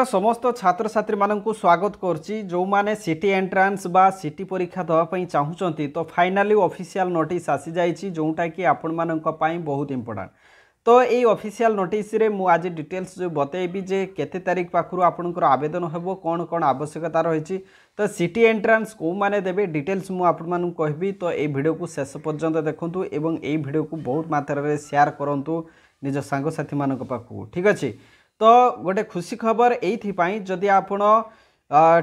समस्त छात्र छात्री मानू स्वागत करछि जो माने सिटी एंट्रांस बा सिटी परीक्षा दवा पई चाहूचंती तो फाइनली ऑफिशियल नोटिस आसी जाइछि जोटा कि आपण मानक पई बहुत इंपोर्टेंट। तो ये ऑफिशियल नोटिस रे मु आज डिटेल्स जो बतेबी जे केते तारीख पाखरु आपनकर आवेदन हेबो कोन कोन आवश्यकता रहिछि तो सिटी एंट्रांस को माने देबे डिटेल्स मु आपण मानू कहबी। तो ये वीडियो को शेष पर्यंत देखंतु एवं ए वीडियो को बहुत मात्रा रे शेयर करंतु निज सांग साथी मानक पाखु। ठीक अछि तो गोटे खुशी खबर ये जदि आपण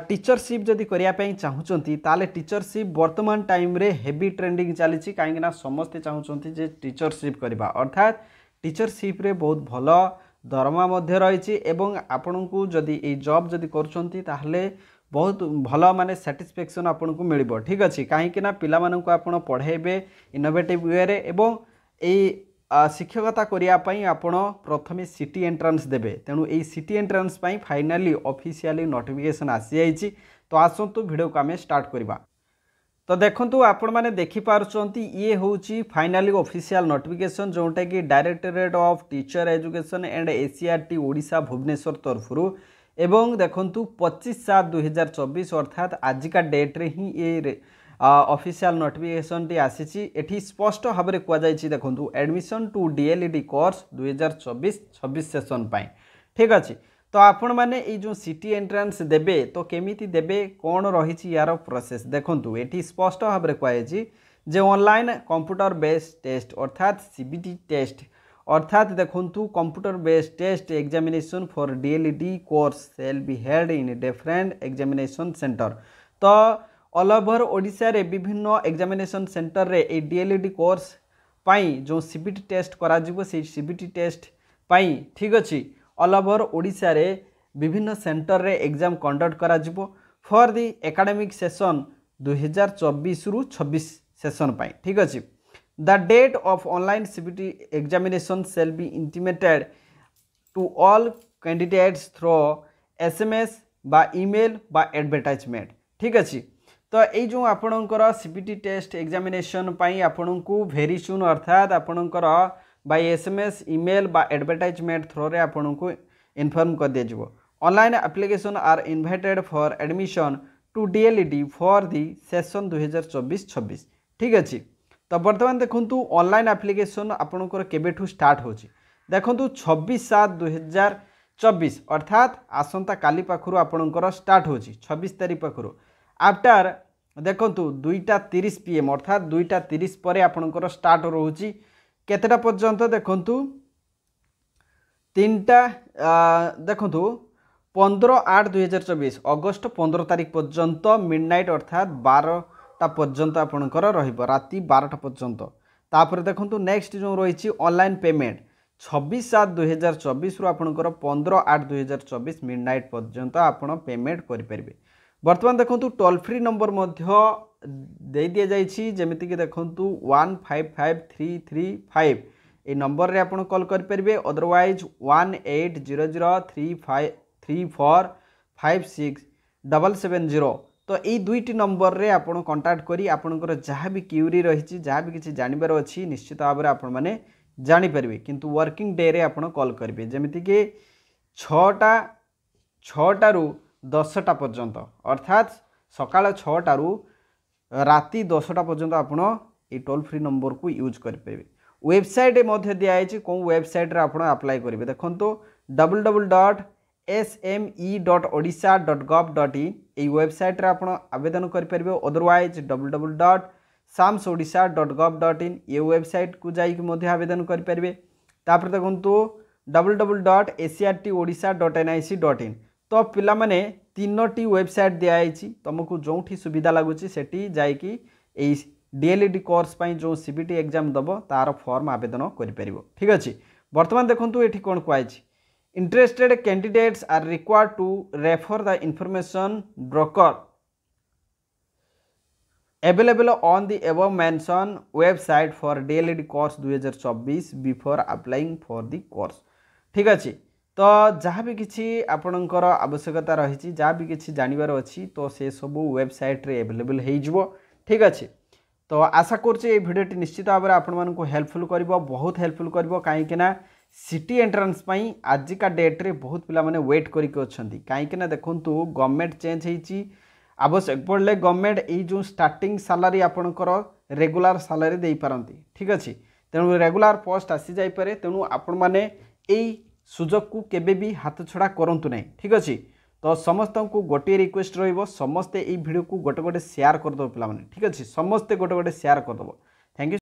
टीचरशिप जदि करने चाहूँगी ताले टीचरशिप वर्तमान टाइम रे हेवी ट्रेंडिंग चली कहीं समस्ते चाहूँगी जे टीचरशिप करवा अर्थात टीचरशिप रे बहुत भल दरमा मध्य रही एवं आपण को जदि ये जॉब जदि करुँच ताहले बहुत भल माने सैटिस्फैक्शन आपन को मिल। ठीक अच्छे कहीं पिला मानक आपण पढ़ेबे इनोवेटिव वे रे एवं ए शिक्षकता करने आपण प्रथमे सिटी एंट्रांस देबे तेणु ये सिटी एंट्रांस पाई फाइनाली ऑफिशियली नोटिफिकेशन आसी जाइए। तो आसतु वीडियो को आम स्टार्ट करवा। तो देखंतु आपण माने देखि पारुचंती ये होची फाइनाली ऑफिशियल नोटिफिकेशन जोटा कि directorate of teacher education and SCERT Odisha Bhubaneswar तरफरु एवं देखंतु 25/7/2024 अर्थात आजिका डेट रे ही ये ऑफिशियल नोटिफिकेशन टी आसी एठी स्पष्ट भाव में कहुई देखो admission to DElEd course 2024-26 session पाई। ठीक अच्छे तो आपण मैंने ये जो सिटी एंट्रांस देबे तो केमिति देबे कौन रही यार प्रोसेस देखो ये स्पष्ट भाव में कहुई जे ऑनलाइन कंप्यूटर बेस्ड टेस्ट अर्थात सीबीटी टेस्ट अर्थात देखो computer based test examination for DElEd course shall be held in different examination center. तो ऑल ओवर ओडिशा रे विभिन्न एग्जामिनेशन सेंटर रे ए डीएलईडी कोर्स पाई जो सीबीटी टेस्ट करा जिवो से सीबीटी टेस्ट पाई। ठीक अच्छे ऑल ओवर ओडिशा रे विभिन्न सेंटर रे एग्जाम कंडक्ट करा जिवो for the academic session 2024-26 session पाई। ठीक अच्छे the date of online CBT examination shall be intimated to all candidates through SMS बा ईमेल बा एडवर्टाइजमेंट। ठीक अच्छे तो ये जो आपणकर सीबीटी टेस्ट एग्जामिनेशन पाई आपन को वेरी सुन अर्थात आपणकर बाय एसएमएस ईमेल बा एडवर्टाइजमेंट थ्रू रे आपन को इन्फॉर्म कर दिया जिवो। Online application are invited for admission to DElEd for the session 2024-26। ठीक अच्छे तो बर्तमान देखंतु ऑनलाइन एप्लीकेशन आपणकर केबेठू स्टार्ट होची देखंतु 26/7/2024 अर्थात आसंता काली पाखरु आपणकर स्टार्ट होची 26 तारीख पाखरु आफ्टर देखंतु 2:30 PM अर्थात 2:30 पर आपणकर स्टार्ट रोची केतेटा पर्यंत देखंतु 3टा देखंतु 15/8/2024 अगस्त 15 तारीख पर्यंत मिडनाइट अर्थात 12टा पर्यंत आपणकर रहिबो राति 12टा पर्यंत। तापर देखंतु नेक्स्ट जो रही ऑनलाइन पेमेंट 26/7/2024 रु आपणकर 15/8/2024 मिडनाइट पर्यंत आपण पेमेंट करि परिबे। बर्तमान देखंतु टोल फ्री नंबर मध्य दे दिया जाइछि जेमिति कि देखंतु 155335 ए नंबर रे आपण कॉल कर परिबे अदरवाइज 180034567770। तो ये दुईटी नंबर रे आपण कांटेक्ट करी आपनकर जहाँ भी क्यूरी रही जहाँ भी किसी जानवर अच्छी निश्चित भाव में आपण मैंने जानी परिबे किंतु वर्किंग डे रे आपण कॉल करिवे जेमिति कि 6टा रु 10टा पर्यंत अर्थात सकाळ 6टा रु राति 10टा पर्यंत आपण ये टोल फ्री नंबर को यूज करें। वेबसाइट मध्य दिखाई कौन वेबसाइट रे आपण अप्लाई करेंगे देखो www.sme.odisha.gov.in ये वेबसाइट रे आपण आवेदन करें अदरवाइज www.samsodisha.gov.in ये वेबसाइट को जाइए आवेदन करें। तापर देखो www.acrtodisha.nic.in तो पिला माने 3टी वेबसाइट दिखाई तुमको जोठी सुविधा लगुच सेठी जाइकी डीएलईडी कोर्स पाई जो सीबीटी एग्जाम दब तार फॉर्म आवेदन करि। ठीक अच्छे बर्तमान देखंतु एठी कोन कहै interested candidates are required to refer the information brochure available on the above mention website for DElEd course 2024 before applying for the course. ठीक अच्छे तो जहाँ भी किसी आपणकर आवश्यकता रही जहाँ भी किसी जानवर अच्छी तो से सब वेबसाइट रे अवेलेबल हो। ठीक अच्छे तो आशा करछे ये भिडियोटी निश्चित भाव में आपण हेल्पफुल कर बहुत हेल्पफुल कर कहीं सिटी एंट्रांस आजिका डेट्रे बहुत पिला माने वेट करके अच्छी कहीं देखूँ गवर्नमेंट चेंज होती आवश्यक पड़े गवर्नमेंट ये जो स्टार्टिंग सालारी आपणकर रेगुलर सालारी दे पारती ठीक अच्छे तेणु रेगुलर पोस्ट आसी जापे तेणु आपण मैंने यही सुजोग को केबे भी हाथ छड़ा करूँ ना ठीक अच्छे तो समस्त को गोटे रिक्वेस्ट रमस्ते भिडियो को गोटे गोटे शेयर करदे पे ठीक अच्छे समस्ते गोटे गोटे शेयर करदेव। Thank you.